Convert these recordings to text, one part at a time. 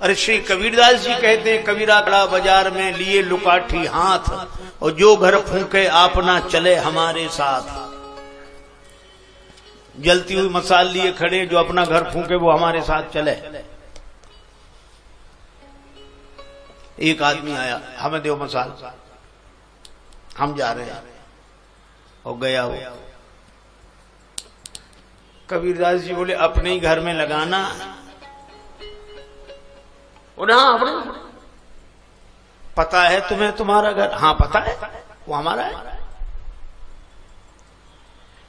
अरे श्री कबीरदास जी कहते हैं, कबीरा खड़ा बाजार में लिए लुकाठी हाथ, और जो घर फूके आपना चले हमारे साथ। जलती हुई मसाल लिए खड़े, जो अपना घर फूके वो हमारे साथ चले। एक आदमी आया, हमें दो मसाल, हम जा रहे हैं, और गया वो। कबीरदास जी बोले अपने ही घर में लगाना। हाँ अपने, पता है तुम्हें तुम्हारा घर? हाँ पता है, वो हमारा है।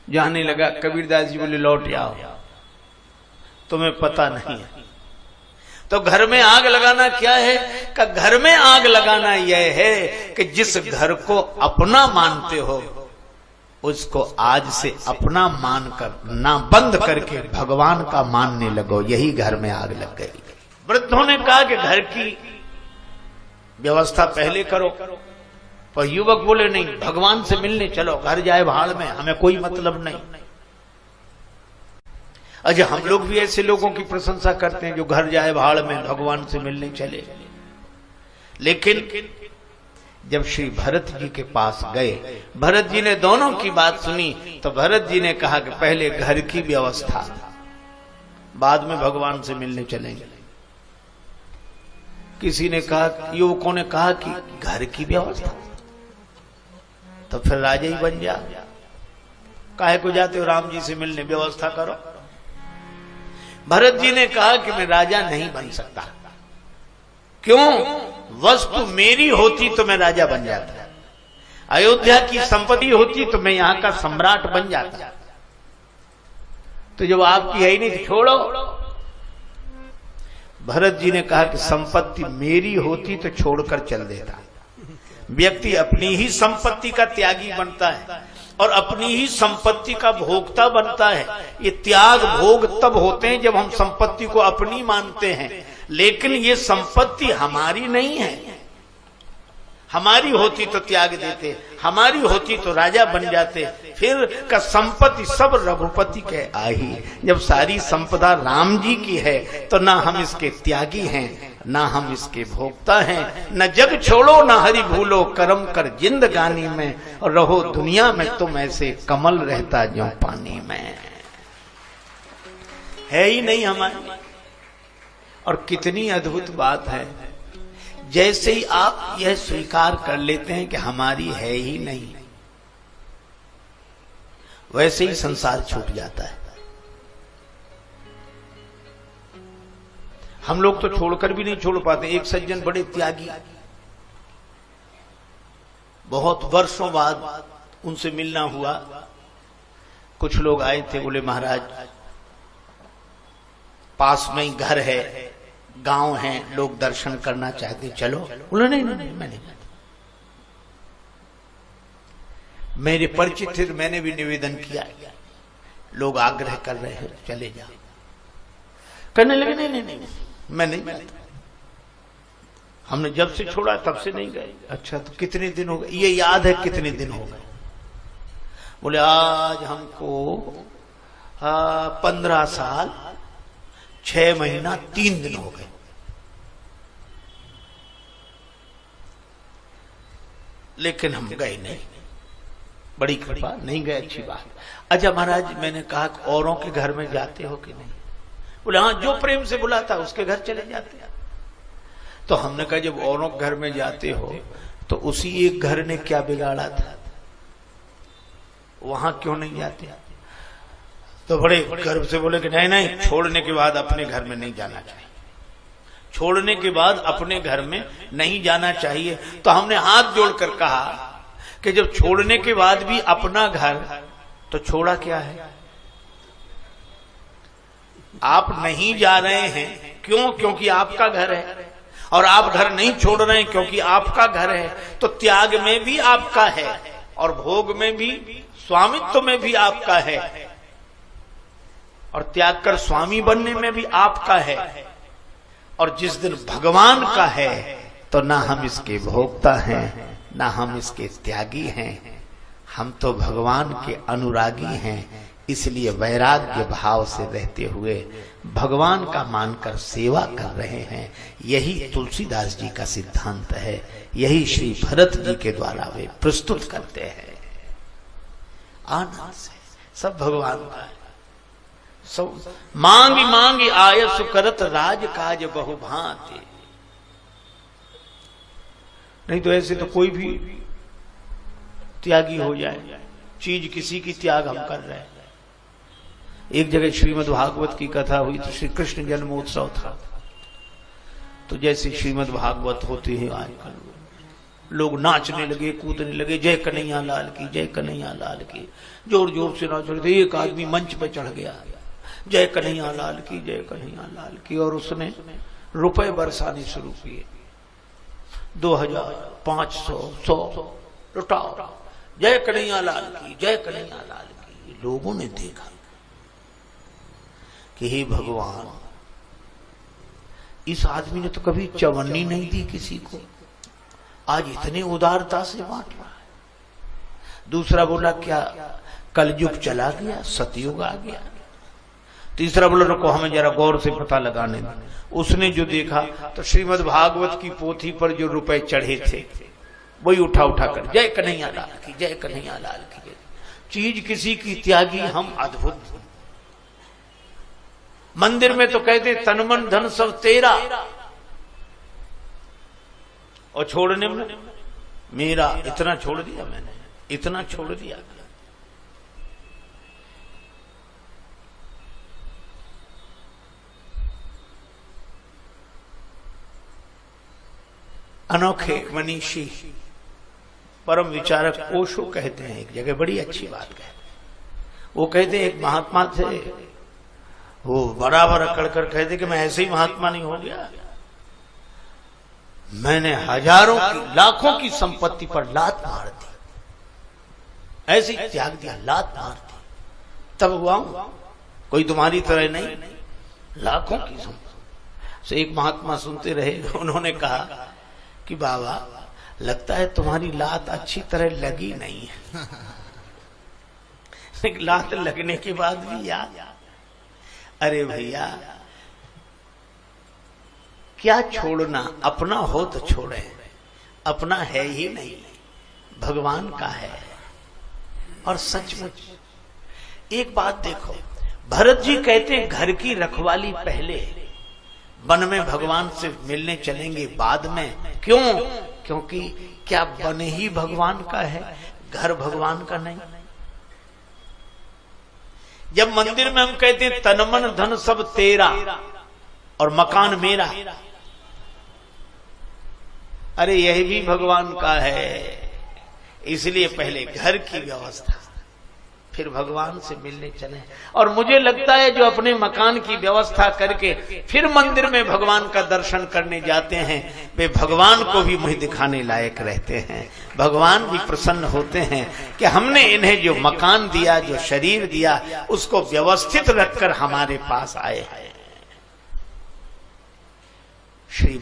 जाने लगा, कबीरदास जी बोले लौट आओ, तुम्हें पता नहीं है। तो घर में आग लगाना क्या है? कि घर में आग लगाना यह है कि जिस घर को अपना मानते हो उसको आज से अपना मानकर ना बंद करके भगवान का मानने लगो। यही घर में आग लग गई। वृद्धों ने कहा कि घर की व्यवस्था पहले करो, पर युवक बोले नहीं, भगवान से मिलने चलो, घर जाए भाड़ में, हमें कोई मतलब नहीं। अच्छा, हम लोग भी ऐसे लोगों की प्रशंसा करते हैं जो घर जाए भाड़ में, भगवान से मिलने चले। लेकिन जब श्री भरत जी के पास गए, भरत जी ने दोनों की बात सुनी, तो भरत जी ने कहा कि पहले घर की व्यवस्था, बाद में भगवान से मिलने चलेंगे। किसी ने कहा, युवकों ने कहा कि घर की व्यवस्था, तो फिर राजा ही बन जा, काहे को जाते हो राम जी से मिलने, व्यवस्था करो। भरत जी ने कहा कि मैं राजा नहीं बन सकता। क्यों? वस्तु मेरी होती तो मैं राजा बन जाता, अयोध्या की संपत्ति होती तो मैं यहां का सम्राट बन जाता। तो जब आपकी है ही नहीं तो छोड़ो। भरत जी ने कहा कि संपत्ति मेरी होती तो छोड़कर चल देता। व्यक्ति अपनी ही संपत्ति का त्यागी बनता है और अपनी ही संपत्ति का भोक्ता बनता है। ये त्याग भोग तब होते हैं जब हम संपत्ति को अपनी मानते हैं, लेकिन ये संपत्ति हमारी नहीं है। हमारी होती तो त्याग देते, हमारी होती तो राजा बन जाते। फिर का संपत्ति सब रघुपति के आही। जब सारी संपदा राम जी की है तो ना हम इसके त्यागी हैं, ना हम इसके भोक्ता हैं। न जग छोड़ो न हरि भूलो, कर्म कर जिंदगानी में, और रहो दुनिया में तुम ऐसे कमल रहता ज्यों पानी में। है ही नहीं हमारी। और कितनी अद्भुत बात है, जैसे ही आप यह स्वीकार कर लेते हैं कि हमारी है ही नहीं, वैसे ही संसार छूट जाता है। हम लोग तो छोड़कर भी नहीं छोड़ पाते। एक सज्जन बड़े त्यागी, बहुत वर्षों बाद उनसे मिलना हुआ। कुछ लोग आए थे, बोले महाराज पास में ही घर है, गांव है, लोग दर्शन करना चाहते, चलो। बोले नहीं नहीं, मैं नहीं। मेरे परिचित थे, मैंने भी निवेदन किया, लोग आग्रह कर रहे हैं चले जाओ। करने लगे नहीं नहीं नहीं, मैं नहीं जाता। हमने जब से छोड़ा तब से नहीं गए। अच्छा, तो कितने दिन हो गए? ये याद है कितने दिन हो गए? बोले आज हमको 15 साल 6 महीना 3 दिन हो गए। लेकिन हम गए नहीं। बड़ी कृपा, नहीं गए, अच्छी बात। अच्छा महाराज, मैंने कहा औरों के घर में जाते हो कि नहीं? बोले हाँ, जो प्रेम से बुलाता उसके घर चले जाते हैं। तो हमने कहा जब औरों के घर में जाते हो तो उसी एक घर ने क्या बिगाड़ा था, वहां क्यों नहीं जाते? तो बड़े गर्व से बोले कि नहीं नहीं, छोड़ने के बाद अपने घर में नहीं जाना चाहिए, छोड़ने के बाद अपने घर में नहीं जाना चाहिए। तो हमने हाथ जोड़कर कहा कि जब छोड़ने के बाद भी अपना घर, तो छोड़ा क्या है? आप नहीं जा रहे हैं क्यों? क्योंकि आपका घर है, और आप घर नहीं छोड़ रहे हैं क्योंकि आपका घर है। तो त्याग में भी आपका है, और भोग में भी, स्वामित्व में भी आपका है, और त्याग कर स्वामी बनने में भी आपका है। और जिस दिन भगवान का है तो ना हम इसके भोक्ता हैं, ना हम इसके त्यागी हैं, हम तो भगवान के अनुरागी हैं। इसलिए वैराग्य भाव से रहते हुए भगवान का मानकर सेवा कर रहे हैं। यही तुलसीदास जी का सिद्धांत है, यही श्री भरत जी के द्वारा वे प्रस्तुत करते हैं। आनंद से सब भगवान का है। सब मांगी मांगी आयस करत राज काज बहु भांति। नहीं तो ऐसे तो कोई भी त्यागी हो जाए, चीज किसी की त्याग हम कर रहे हैं। एक जगह श्रीमद् भागवत की कथा हुई तो श्री कृष्ण जन्मोत्सव था। तो जैसे श्रीमद् भागवत होते हैं आजकल लोग नाचने लगे, कूदने लगे, जय कन्हैया लाल की, जय कन्हैया लाल की, जोर जोर से नाच रहे थे। एक आदमी मंच पे चढ़ गया, जय कन्हैया लाल की, जय कन्हैया लाल की, और उसने रुपए बरसाने शुरू किए। 2000, 500, 100 लुटाओ, जय कन्हैया लाल की, जय कन्हैया लाल की। लोगों ने देखा कि हे भगवान, इस आदमी ने तो कभी चवन्नी नहीं दी किसी को, आज इतने उदारता से बांट रहा है। दूसरा बोला क्या कलयुग चला गया, सतयुग आ गया। तीसरा बोला रुको हमें जरा गौर से पता लगाने में। उसने जो देखा तो श्रीमद् भागवत की पोथी पर जो रुपए चढ़े थे वही उठा उठा कर जय कन्हैया लाल की, जय कन्हैया लाल की। चीज किसी की त्यागी हम अद्भुत। मंदिर में तो कहते तन मन धन सब तेरा, और छोड़ने में मेरा। इतना छोड़ दिया मैंने, इतना छोड़ दिया। अनोखे मनीषी परम विचारक ओशो कहते हैं, एक जगह बड़ी अच्छी बात कहते हैं। वो कहते हैं एक महात्मा थे, वो बराबर अकड़ कर कहते कि मैं ऐसे ही महात्मा नहीं हो गया, मैंने हजारों की लाखों की संपत्ति पर लात मार दी, ऐसे ही त्याग दिया, लात मार दी, तब हुआ हूं, कोई तुम्हारी तरह नहीं, लाखों की संपत्ति। एक महात्मा सुनते रहे, उन्होंने कहा कि बाबा लगता है तुम्हारी लात अच्छी तरह लगी नहीं है। लात लगने के बाद भी याद, अरे भैया क्या छोड़ना, अपना हो तो छोड़े, अपना है ही नहीं, भगवान का है। और सचमुच एक बात देखो, भरत जी कहते हैं घर की रखवाली पहले, वन में भगवान से मिलने चलेंगे बाद में। क्यों? क्योंकि क्या वन ही भगवान का है, घर भगवान का नहीं। जब मंदिर में हम कहते हैं तन मन धन सब तेरा और मकान मेरा, अरे यह भी भगवान का है। इसलिए पहले घर की व्यवस्था, फिर भगवान से मिलने चले। और मुझे लगता है जो अपने मकान की व्यवस्था करके फिर मंदिर में भगवान का दर्शन करने जाते हैं, वे भगवान को भी मुंह दिखाने लायक रहते हैं। भगवान भी प्रसन्न होते हैं कि हमने इन्हें जो मकान दिया, जो शरीर दिया, उसको व्यवस्थित रखकर हमारे पास आए हैं। श्री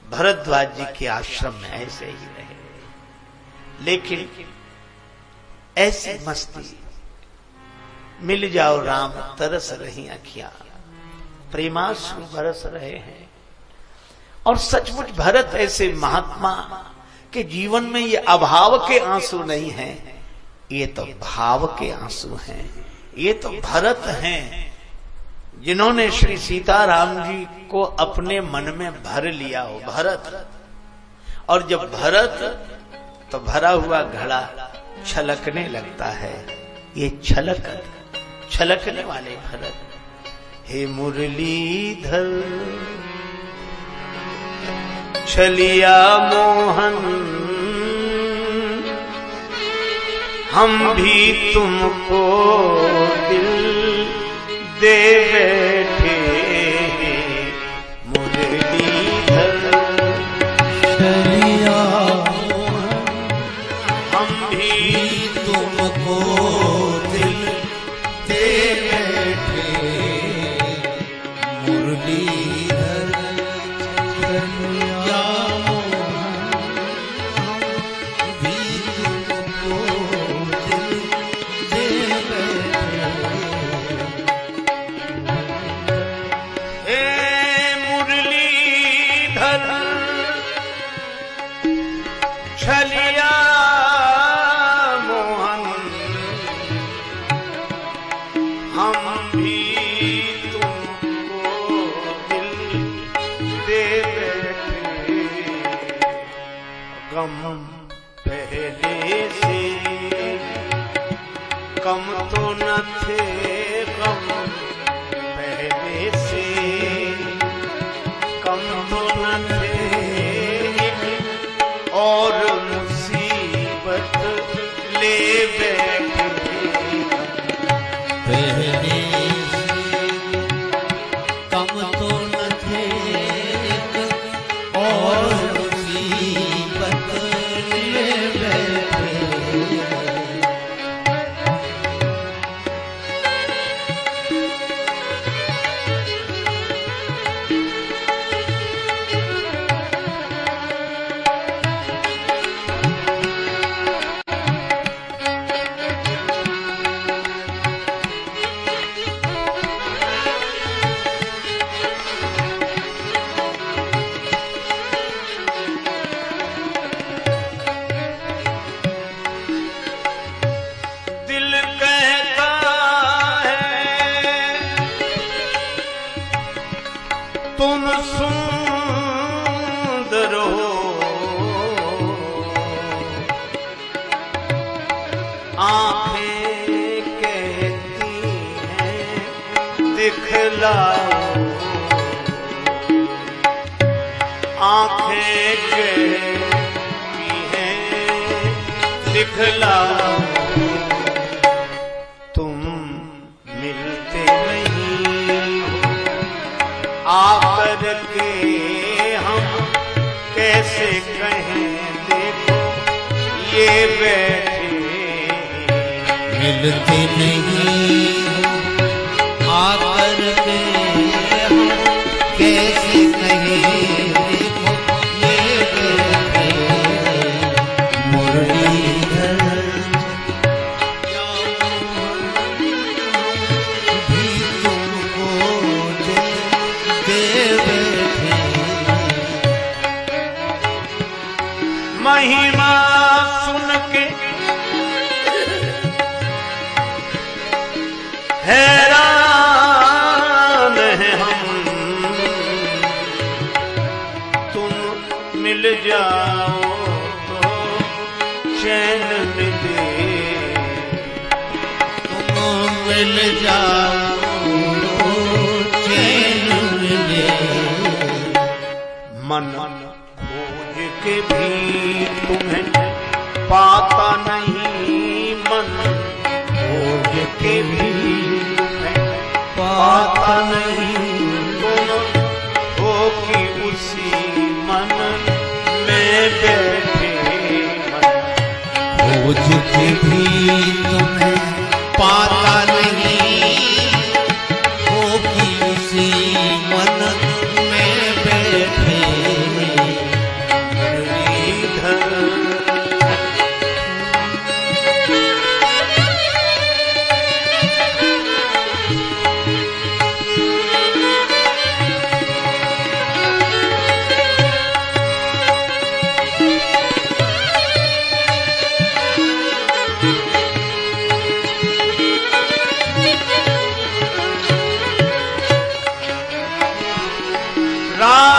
भरद्वाज जी के आश्रम में ऐसे ही रहे, लेकिन ऐसी मस्ती, मिल जाओ राम तरस रही अखियां, प्रेमाश्रु बरस रहे हैं। और सचमुच भरत ऐसे महात्मा के जीवन में ये अभाव के आंसू नहीं हैं, ये तो भाव के आंसू हैं। ये तो भरत हैं जिन्होंने श्री सीताराम जी को अपने मन में भर लिया हो, भरत। और जब भरत, तो भरा हुआ घड़ा छलकने लगता है। ये छलकने वाले भरत। हे मुरलीधर छलिया मोहन, हम भी तुमको दिल दे बैठे। मुरलीधर छलिया तुमको दिल दे बैठे। मुरलीधर छलिया भी तुमको दिल दे बैठे। मुरलीधर छलिया मोहन हम भी तुमको दिल दे बैठे गम पहले से कम तो न थे गम पहले से कम तो न थे और मुसीबत ले बैठे पहले कम तो न थे और मुसीबत ले बैठे तुम सुंदर हो आंखें कहती हैं दिखलाओ आंखें कहती हैं दिखलाओ तुम मिलते नहीं आकर के हम कैसे कहें देखो ये बैठे मिलते नहीं आकर के हम कैसे कहें देखो ये बैठे मुरलीधर भी तुमको दे बैठे महिमा सुन के हैरान हैं हम तुम मिल जाओ तो चैन मिले तुम मिल जाओ चैन मिले मन खोज के भी तुम्हें पाता नहीं मन खोज के भी तुम्हें पाता नहीं तुम हो कि उसी मन में बैठे मन खोज के भी तुम्हें पाता नहीं हो कि उसी मन में बैठे मुरलीधर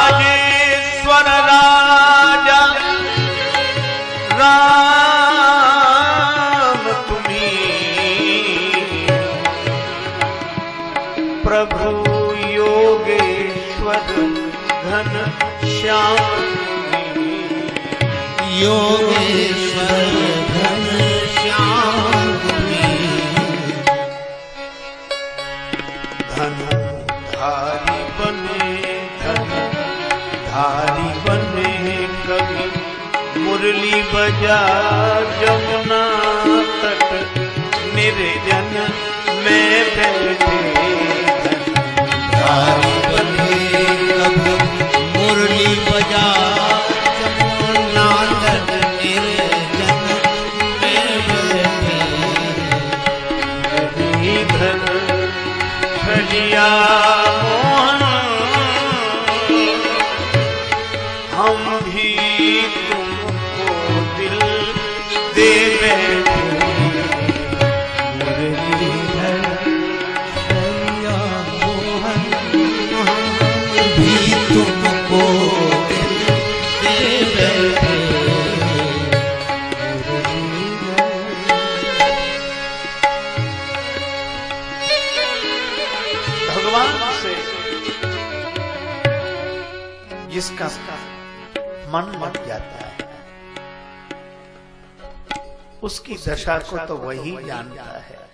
राजेश्वर राजा राम तुम्हीं प्रभु योगेश्वर घन श्याम योगेश्वर घन श्याम धन धारी बने धन धारी बने कभी मुरली बजा जमुना तट निर्जन में बैठे धारी बने कभी मुरली बजा जमुना तट निर्जन में बैठे मुरलीधर छलिया मोहन हम भी तुमको दिल दे बैठे मुरलीधर सैया मोहन भी तुमको दिल दे बैठे भगवान से जिसका मन लग जाता है उसकी दशा को तो वही जानता है।